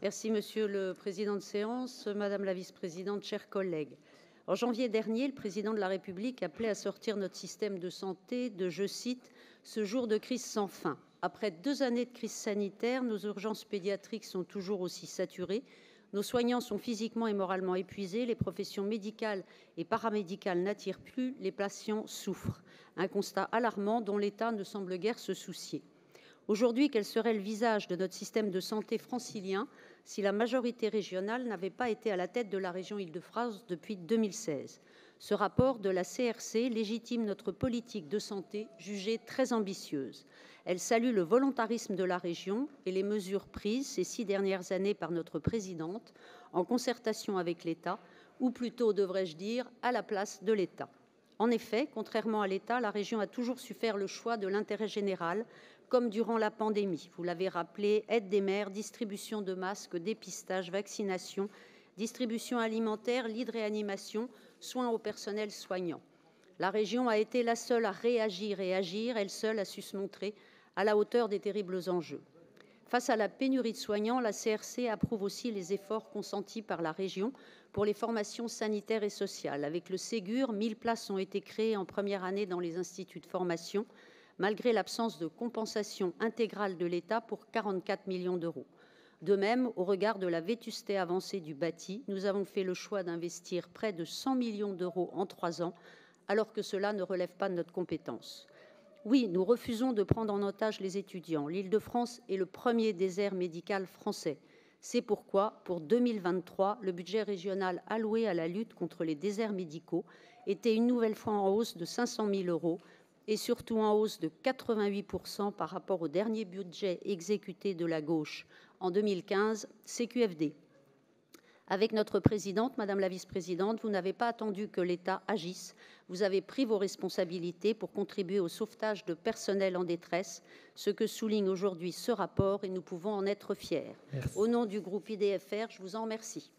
Merci, Monsieur le Président de séance, Madame la Vice-présidente, chers collègues. En janvier dernier, le Président de la République appelait à sortir notre système de santé de, je cite, « ce jour de crise sans fin ». Après 2 années de crise sanitaire, nos urgences pédiatriques sont toujours aussi saturées, nos soignants sont physiquement et moralement épuisés, les professions médicales et paramédicales n'attirent plus, les patients souffrent. Un constat alarmant dont l'État ne semble guère se soucier. Aujourd'hui, quel serait le visage de notre système de santé francilien si la majorité régionale n'avait pas été à la tête de la région Île-de-France depuis 2016 ? Ce rapport de la CRC légitime notre politique de santé jugée très ambitieuse. Elle salue le volontarisme de la région et les mesures prises ces 6 dernières années par notre présidente en concertation avec l'État, ou plutôt, devrais-je dire, à la place de l'État. En effet, contrairement à l'État, la région a toujours su faire le choix de l'intérêt général, comme durant la pandémie. Vous l'avez rappelé, aide des maires, distribution de masques, dépistage, vaccination, distribution alimentaire, lits de réanimation, soins au personnel soignant. La région a été la seule à réagir et agir, elle seule a su se montrer à la hauteur des terribles enjeux. Face à la pénurie de soignants, la CRC approuve aussi les efforts consentis par la région pour les formations sanitaires et sociales. Avec le Ségur, 1000 places ont été créées en première année dans les instituts de formation, malgré l'absence de compensation intégrale de l'État pour 44 millions d'euros. De même, au regard de la vétusté avancée du bâti, nous avons fait le choix d'investir près de 100 millions d'euros en 3 ans, alors que cela ne relève pas de notre compétence. Oui, nous refusons de prendre en otage les étudiants. L'Île-de-France est le premier désert médical français. C'est pourquoi, pour 2023, le budget régional alloué à la lutte contre les déserts médicaux était une nouvelle fois en hausse de 500 000 euros et surtout en hausse de 88% par rapport au dernier budget exécuté de la gauche en 2015, CQFD. Avec notre présidente, Madame la vice-présidente, vous n'avez pas attendu que l'État agisse. Vous avez pris vos responsabilités pour contribuer au sauvetage de personnel en détresse, ce que souligne aujourd'hui ce rapport et nous pouvons en être fiers. Merci. Au nom du groupe IDFR, je vous en remercie.